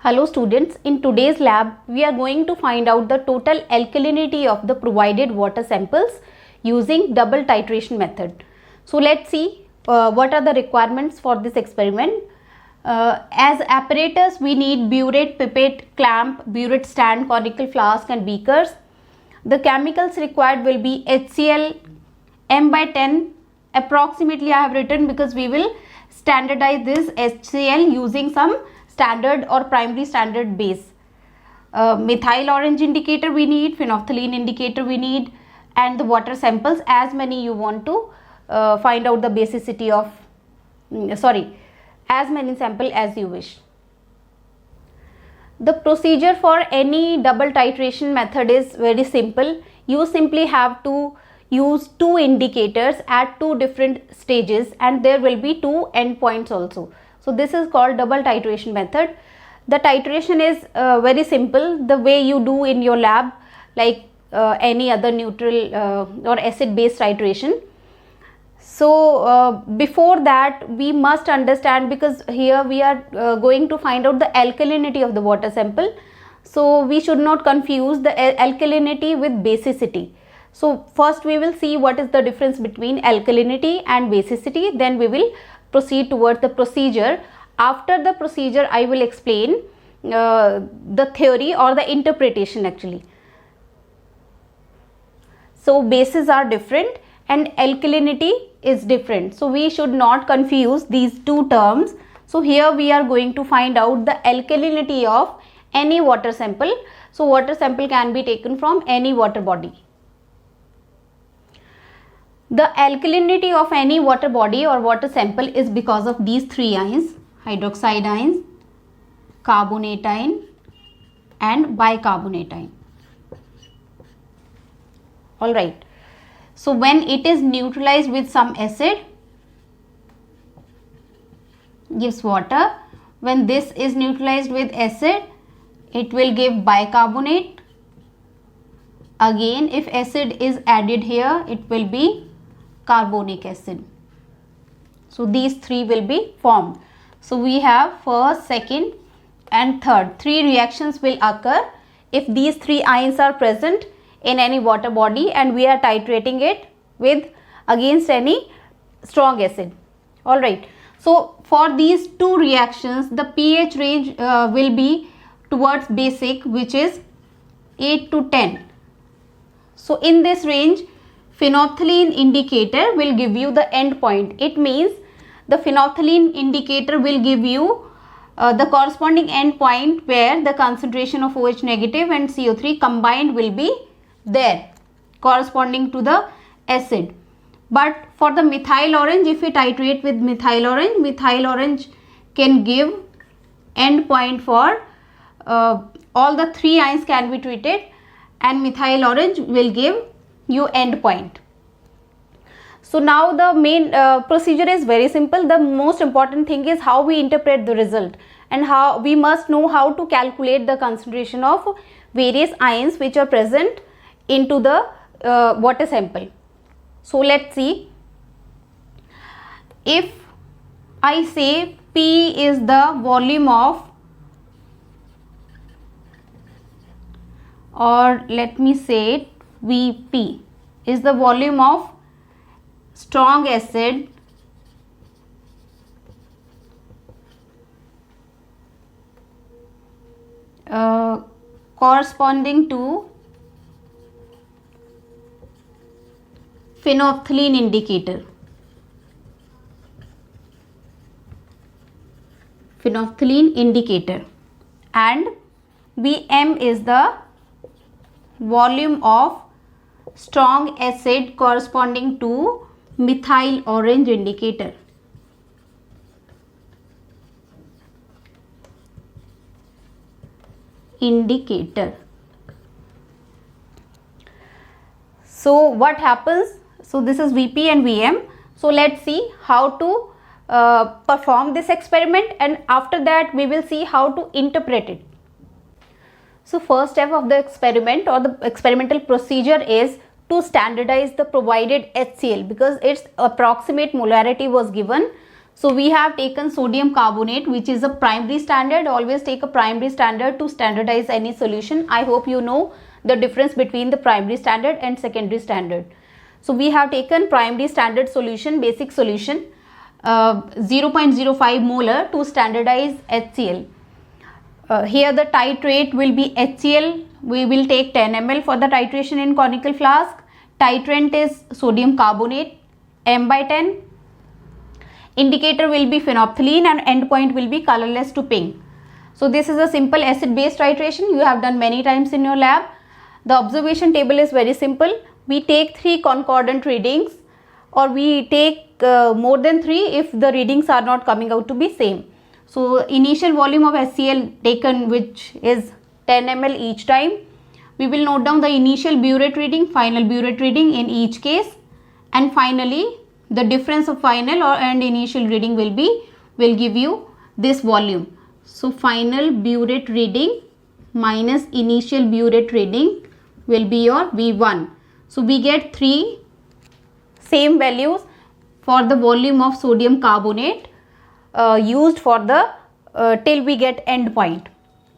Hello students, in today's lab we are going to find out the total alkalinity of the provided water samples using double titration method. So let's see what are the requirements for this experiment. As apparatus we need burette, pipette, clamp, burette stand, conical flask and beakers. The chemicals required will be HCl m/10 approximately I have written because we will standardize this HCl using some standard or primary standard base. Methyl orange indicator we need, phenolphthalein indicator we need, and the water samples as many you want to find out the basicity of as many sample as you wish. The procedure for any double titration method is very simple. You simply have to use two indicators at two different stages and there will be two endpoints also. So this is called double titration method. The titration is very simple, the way you do in your lab, like any other neutral or acid based titration. So before that we must understand, because here we are going to find out the alkalinity of the water sample. So we should not confuse the alkalinity with basicity. So first we will see what is the difference between alkalinity and basicity, then we will proceed towards the procedure. After the procedure I will explain the theory or the interpretation actually. So bases are different and alkalinity is different, so we should not confuse these two terms. So here we are going to find out the alkalinity of any water sample. So water sample can be taken from any water body. The alkalinity of any water body or water sample is because of these three ions: hydroxide ions, carbonate ion and bicarbonate ion. Alright, so when it is neutralized with some acid, gives water. When this is neutralized with acid, it will give bicarbonate. Again, if acid is added here, it will be carbonic acid. So these three will be formed. So we have first, second and third. Three reactions will occur if these three ions are present in any water body and we are titrating it with against any strong acid. Alright. So for these two reactions the pH range will be towards basic, which is 8 to 10. So in this range phenolphthalein indicator will give you the end point. It means the phenolphthalein indicator will give you the corresponding end point where the concentration of OH negative and CO3 combined will be there, corresponding to the acid. But for the methyl orange, if we titrate with methyl orange can give end point for all the three ions can be treated, and methyl orange will give you end point. So now the main procedure is very simple. The most important thing is how we interpret the result, and how we must know how to calculate the concentration of various ions which are present into the water sample. So let's see. If I say P is the volume of, or let me say it, Vp is the volume of strong acid corresponding to phenolphthalein indicator. And Vm is the volume of strong acid corresponding to methyl orange indicator. So what happens? So this is Vp and Vm. So let's see how to perform this experiment, and after that we will see how to interpret it. So first step of the experiment or the experimental procedure is to standardize the provided HCl, because its approximate molarity was given. So we have taken sodium carbonate, which is a primary standard. Always take a primary standard to standardize any solution. I hope you know the difference between the primary standard and secondary standard. So we have taken primary standard solution, basic solution, 0.05 molar to standardize HCl. Here the titrate will be HCl. We will take 10 ml for the titration in conical flask. Titrant is sodium carbonate, m/10. Indicator will be phenolphthalein and endpoint will be colorless to pink. So this is a simple acid base titration you have done many times in your lab. The observation table is very simple. We take 3 concordant readings, or we take more than 3 if the readings are not coming out to be same. So initial volume of HCl taken, which is 10 ml each time. We will note down the initial burette reading, final burette reading in each case, and finally the difference of final and initial reading will give you this volume. So final burette reading minus initial burette reading will be your V1. So we get 3 same values for the volume of sodium carbonate used for the till we get end point.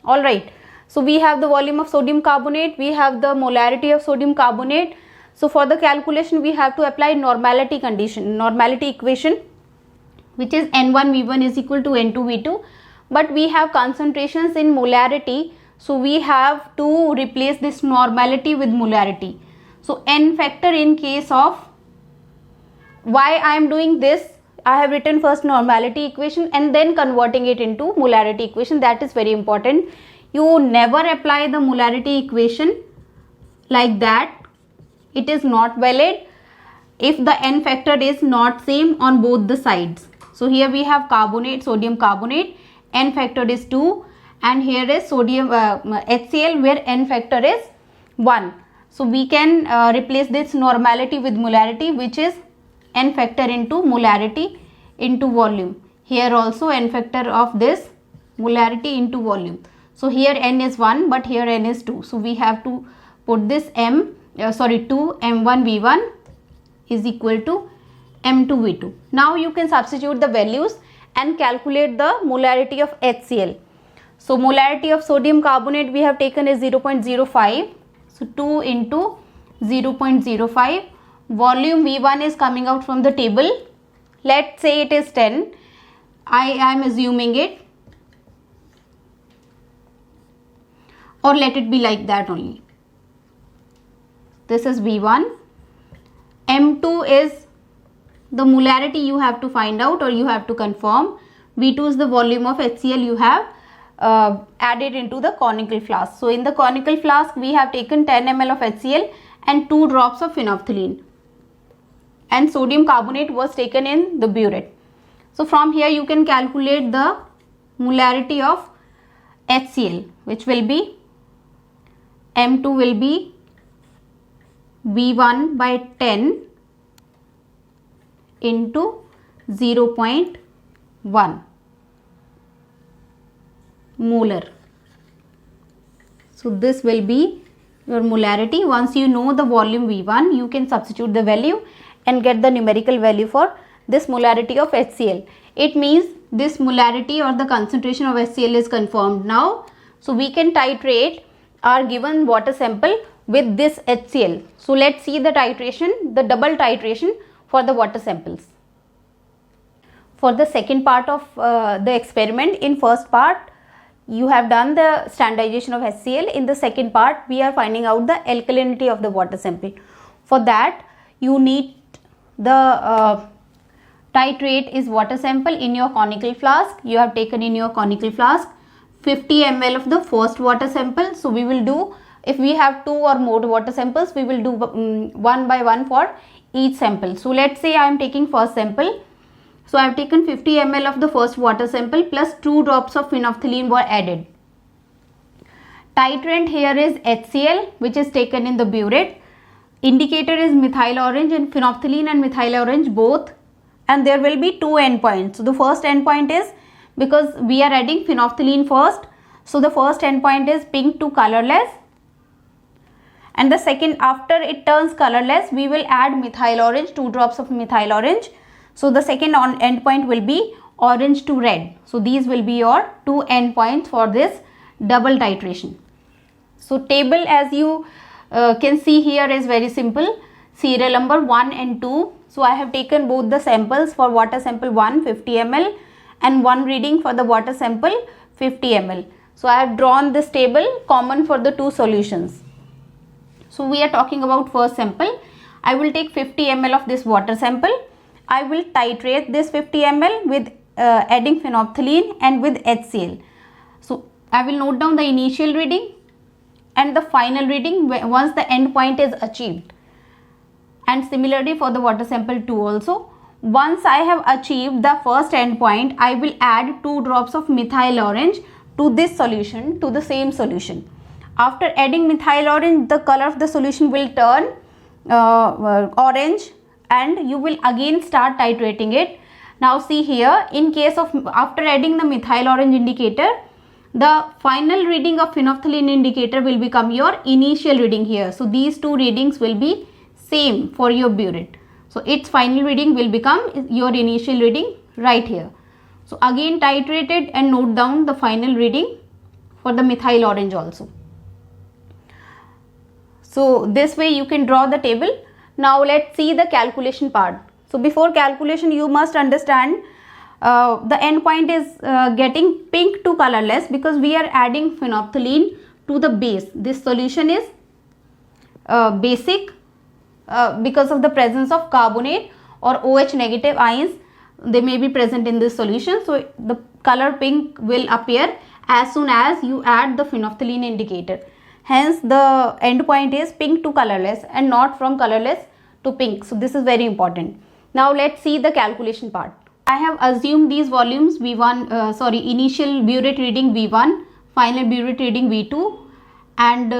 All right. So we have the volume of sodium carbonate, we have the molarity of sodium carbonate. So for the calculation we have to apply normality condition, normality equation, which is N1V1 is equal to N2V2, but we have concentrations in molarity, so we have to replace this normality with molarity. So N factor in case of, why I am doing this, I have written first normality equation and then converting it into molarity equation. That is very important. You never apply the molarity equation like that. It is not valid if the N factor is not same on both the sides. So here we have carbonate, sodium carbonate, N factor is 2, and here is sodium HCl where N factor is 1. So we can replace this normality with molarity, which is N factor into molarity into volume. Here also N factor of this molarity into volume. So here N is 1, but here N is 2. So we have to put this 2 M1V1 is equal to M2V2. Now you can substitute the values and calculate the molarity of HCl. So molarity of sodium carbonate we have taken is 0.05. So 2 into 0.05. Volume V1 is coming out from the table. Let's say it is 10. I am assuming it, or let it be like that only. This is V1. M2 is the molarity you have to find out, or you have to confirm. V2 is the volume of HCl you have added into the conical flask. So in the conical flask we have taken 10 ml of HCl and 2 drops of phenolphthalein, and sodium carbonate was taken in the burette. So from here you can calculate the molarity of HCl, which will be M2 will be V1 by 10 into 0.1 molar. So this will be your molarity. Once you know the volume V1, you can substitute the value and get the numerical value for this molarity of HCl. It means this molarity or the concentration of HCl is confirmed now. So we can titrate our given water sample with this HCl. So let's see the titration, the double titration for the water samples. For the second part of the experiment, in first part you have done the standardization of HCl. In the second part we are finding out the alkalinity of the water sample. For that you need the titrate is water sample in your conical flask. You have taken in your conical flask 50 ml of the first water sample. So we will do, if we have 2 or more water samples, we will do one by one for each sample. So let's say I am taking first sample. So I have taken 50 ml of the first water sample plus 2 drops of phenolphthalein were added. Titrant here is HCl, which is taken in the burette. Indicator is methyl orange, and phenolphthalein and methyl orange both, and there will be 2 endpoints. So the first endpoint is, because we are adding phenolphthalein first, so the first endpoint is pink to colorless, and the second, after it turns colorless, we will add methyl orange, 2 drops of methyl orange. So the second endpoint will be orange to red. So these will be your two endpoints for this double titration. So table, as you can see here, is very simple. Serial number 1 and 2. So I have taken both the samples. For water sample 1, 50 ml, and one reading for the water sample 50 ml. So I have drawn this table common for the two solutions. So we are talking about first sample. I will take 50 ml of this water sample. I will titrate this 50 ml with adding phenolphthalein and with HCl. So I will note down the initial reading and the final reading once the end point is achieved. And similarly for the water sample 2 also. Once I have achieved the first end point, I will add 2 drops of methyl orange to this solution, to the same solution. After adding methyl orange, the color of the solution will turn orange, and you will again start titrating it. Now see here, in case of after adding the methyl orange indicator, the final reading of phenolphthalein indicator will become your initial reading here. So these two readings will be same for your burette. So its final reading will become your initial reading right here. So again titrate it and note down the final reading for the methyl orange also. So this way you can draw the table. Now let's see the calculation part. So before calculation, you must understand the endpoint is getting pink to colorless because we are adding phenolphthalein to the base. This solution is basic because of the presence of carbonate or OH negative ions. They may be present in this solution. So the color pink will appear as soon as you add the phenolphthalein indicator. Hence the endpoint is pink to colorless and not from colorless to pink. So this is very important. Now let's see the calculation part. I have assumed these volumes V1, initial burette reading V1, final burette reading V2, and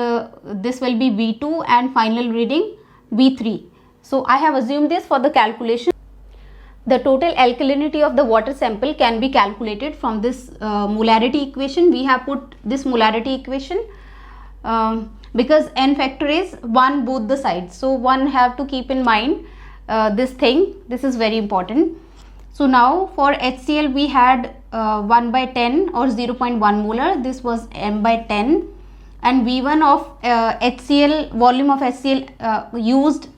this will be V2 and final reading V3. So I have assumed this for the calculation. The total alkalinity of the water sample can be calculated from this molarity equation. We have put this molarity equation because n factor is 1 both the sides. So one have to keep in mind this thing. This is very important. So now for HCl we had 1 by 10 or 0.1 molar. This was m by 10, and V1 of HCl, volume of HCl used,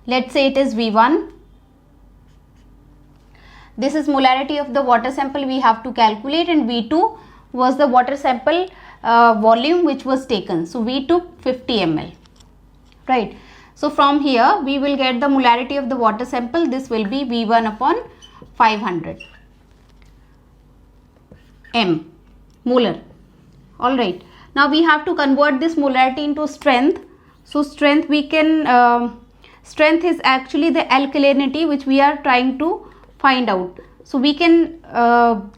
let's say it is V1. This is molarity of the water sample we have to calculate, and V2 was the water sample volume which was taken. So we took 50 ml, right? So from here we will get the molarity of the water sample. This will be V1 upon 500 m molar. All right. Now we have to convert this molarity into strength. So strength we can strength is actually the alkalinity which we are trying to find out. So we can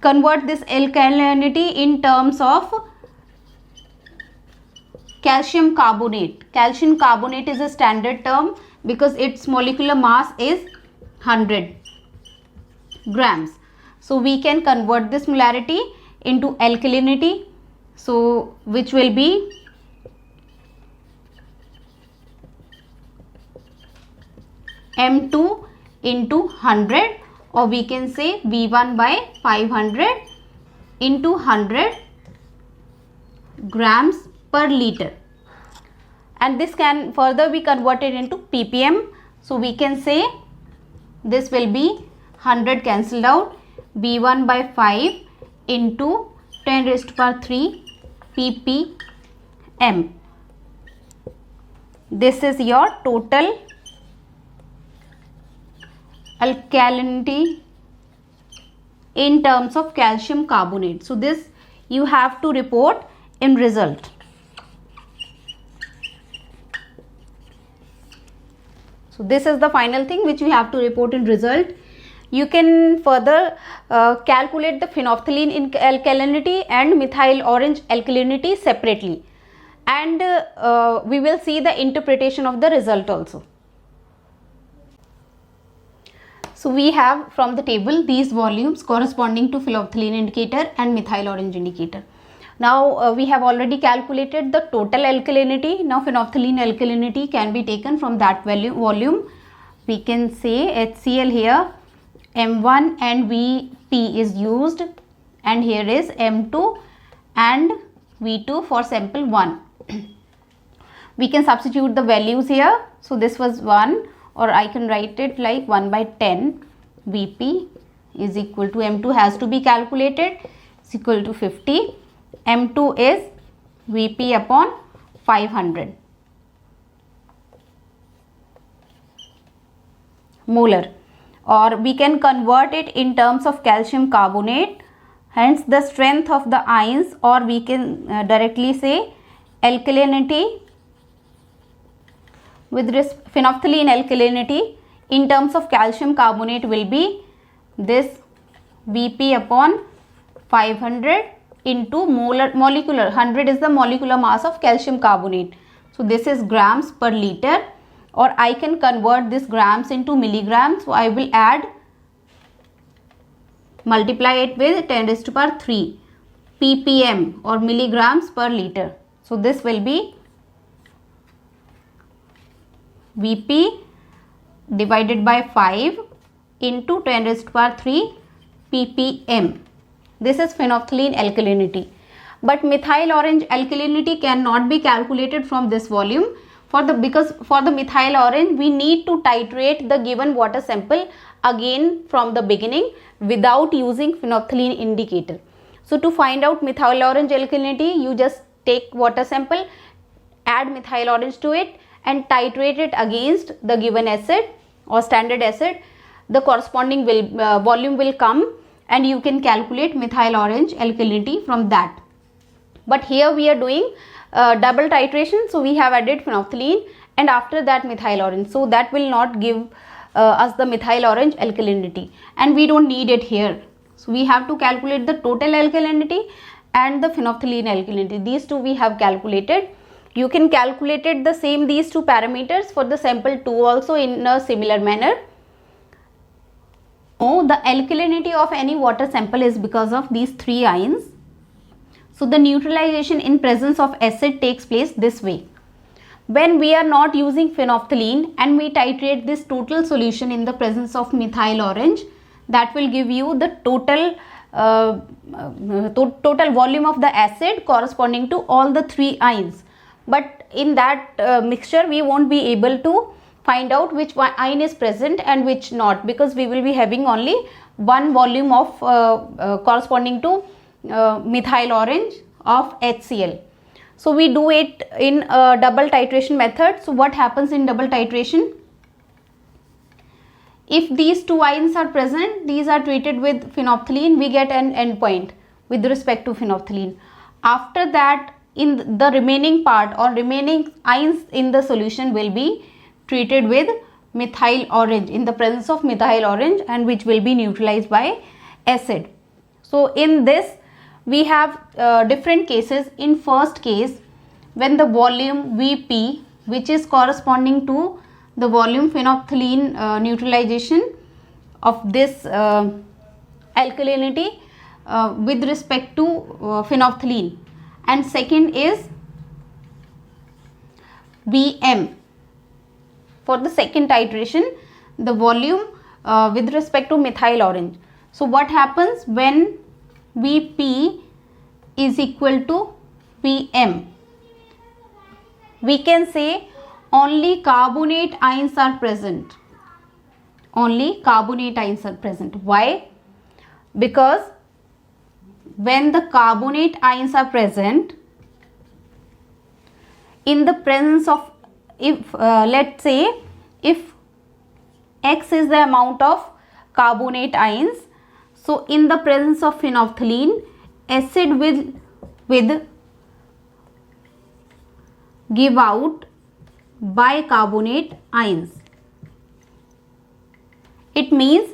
convert this alkalinity in terms of calcium carbonate. Calcium carbonate is a standard term because its molecular mass is 100 grams. So we can convert this molarity into alkalinity, so which will be M2 into 100, or we can say V1 by 500 into 100 grams per liter, and this can further be converted into ppm. So we can say this will be 100 cancelled out, V1 by 5 into 10 raised to power 3 ppm. This is your total alkalinity in terms of calcium carbonate. So this you have to report in result. So this is the final thing which we have to report in result. You can further calculate the phenolphthalein alkalinity and methyl orange alkalinity separately, and we will see the interpretation of the result also. So we have from the table these volumes corresponding to phenolphthalein indicator and methyl orange indicator. Now we have already calculated the total alkalinity. Now phenolphthalein alkalinity can be taken from that volume. We can say HCl here M1 and Vp is used, and here is M2 and V2 for sample 1. We can substitute the values here. So this was 1, or I can write it like 1 by 10 Vp is equal to M2 has to be calculated, is equal to 50. M2 is Vp upon 500 molar, or we can convert it in terms of calcium carbonate, hence the strength of the ions, or we can directly say alkalinity with phenolphthalein alkalinity in terms of calcium carbonate will be this Vp upon 500 into molecular, 100 is the molecular mass of calcium carbonate. So this is grams per liter, or I can convert this grams into milligrams. So I will multiply it with 10 raised to power 3 ppm or milligrams per liter. So this will be Vp divided by 5 into 10 raised to power 3 ppm. This is phenolphthalein alkalinity. But methyl orange alkalinity cannot be calculated from this volume, because for the methyl orange we need to titrate the given water sample again from the beginning without using phenolphthalein indicator. So to find out methyl orange alkalinity, you just take water sample, add methyl orange to it and titrate it against the given acid or standard acid. The corresponding volume will come, and you can calculate methyl orange alkalinity from that. But here we are doing double titration, so we have added phenolphthalein and after that methyl orange, so that will not give us the methyl orange alkalinity, and we don't need it here. So we have to calculate the total alkalinity and the phenolphthalein alkalinity. These two we have calculated. You can calculate it these two parameters for the sample 2 also in a similar manner. The alkalinity of any water sample is because of these 3 ions. So the neutralization in presence of acid takes place this way. When we are not using phenolphthalein and we titrate this total solution in the presence of methyl orange, that will give you the total volume of the acid corresponding to all the 3 ions. But in that mixture we won't be able to find out which ion is present and which not, because we will be having only one volume of corresponding to methyl orange of HCl. So we do it in a double titration method. So what happens in double titration? If these 2 ions are present, these are treated with phenolphthalein, we get an endpoint with respect to phenolphthalein. After that, in the remaining part or remaining ions in the solution will be treated with methyl orange in the presence of methyl orange, and which will be neutralized by acid. So in this we have different cases. In first case, when the volume Vp, which is corresponding to the volume phenolphthalein neutralization of this alkalinity with respect to phenolphthalein, and second is Vm. For the second titration, the volume with respect to methyl orange. So what happens when Vp is equal to Vm? We can say only carbonate ions are present. Only carbonate ions are present. Why? Because when the carbonate ions are present, in the presence of, if let's say if X is the amount of carbonate ions, so in the presence of phenolphthalein, acid will give out bicarbonate ions. It means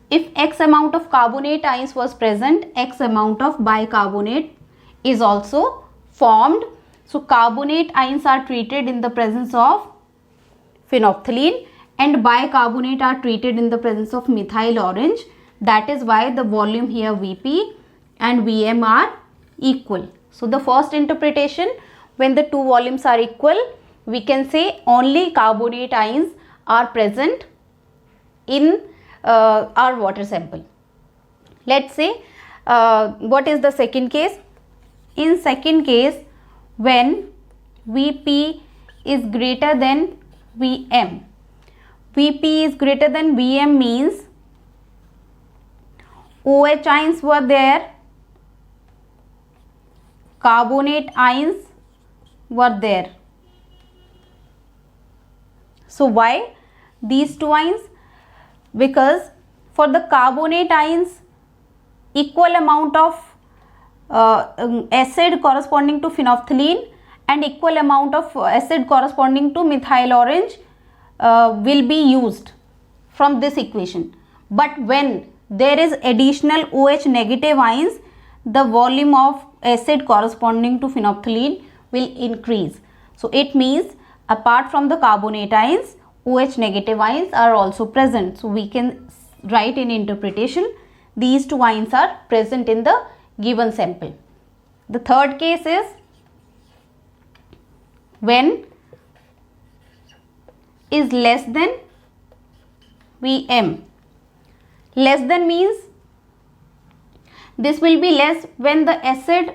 if X amount of carbonate ions was present, X amount of bicarbonate is also formed. So carbonate ions are treated in the presence of phenolphthalein and bicarbonate are treated in the presence of methyl orange. That is why the volume here Vp and Vm are equal. So the first interpretation, when the 2 volumes are equal, we can say only carbonate ions are present in our water sample. Let's say what is the second case? In second case, when Vp is greater than Vm. Vp is greater than Vm means OH ions were there, carbonate ions were there. So why these two ions? Because for the carbonate ions, equal amount of acid corresponding to phenolphthalein and equal amount of acid corresponding to methyl orange will be used from this equation. But when there is additional OH negative ions, the volume of acid corresponding to phenolphthalein will increase. So it means apart from the carbonate ions, OH negative ions are also present. So we can write in interpretation, these two ions are present in the given sample. The third case is when is less than Vm. Less than means this will be less when the acid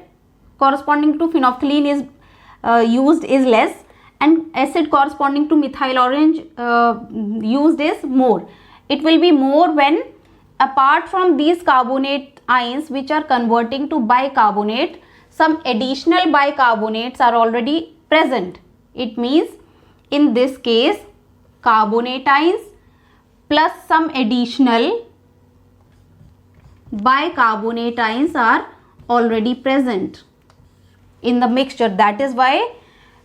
corresponding to phenolphthalein is used is less, and acid corresponding to methyl orange used is more. It will be more when apart from these carbonate ions which are converting to bicarbonate, some additional bicarbonates are already present. It means in this case carbonate ions plus some additional bicarbonate ions are already present in the mixture. That is why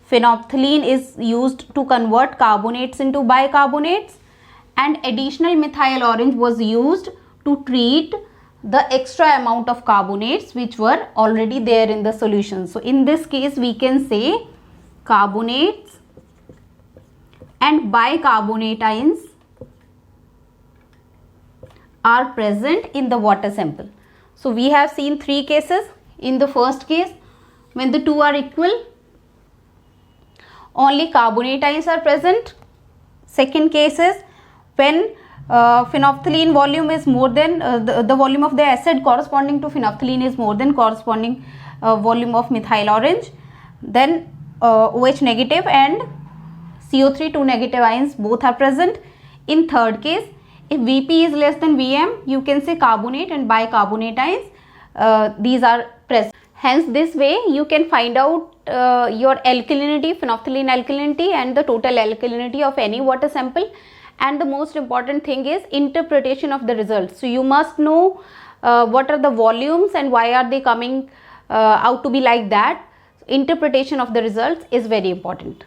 phenolphthalein is used to convert carbonates into bicarbonates, and additional methyl orange was used to treat the extra amount of carbonates which were already there in the solution. So in this case we can say carbonates and bicarbonate ions are present in the water sample. So we have seen three cases. In the first case, when the two are equal, only carbonate ions are present. Second case is when phenolphthalein volume is more than the volume of the acid corresponding to phenolphthalein is more than corresponding volume of methyl orange. Then OH negative and CO3 2 negative ions both are present. In third case, if Vp is less than Vm, you can say carbonate and bicarbonate ions, these are present. Hence this way you can find out your alkalinity, phenolphthalein alkalinity and the total alkalinity of any water sample. And the most important thing is interpretation of the results. So you must know what are the volumes and why are they coming out to be like that. Interpretation of the results is very important.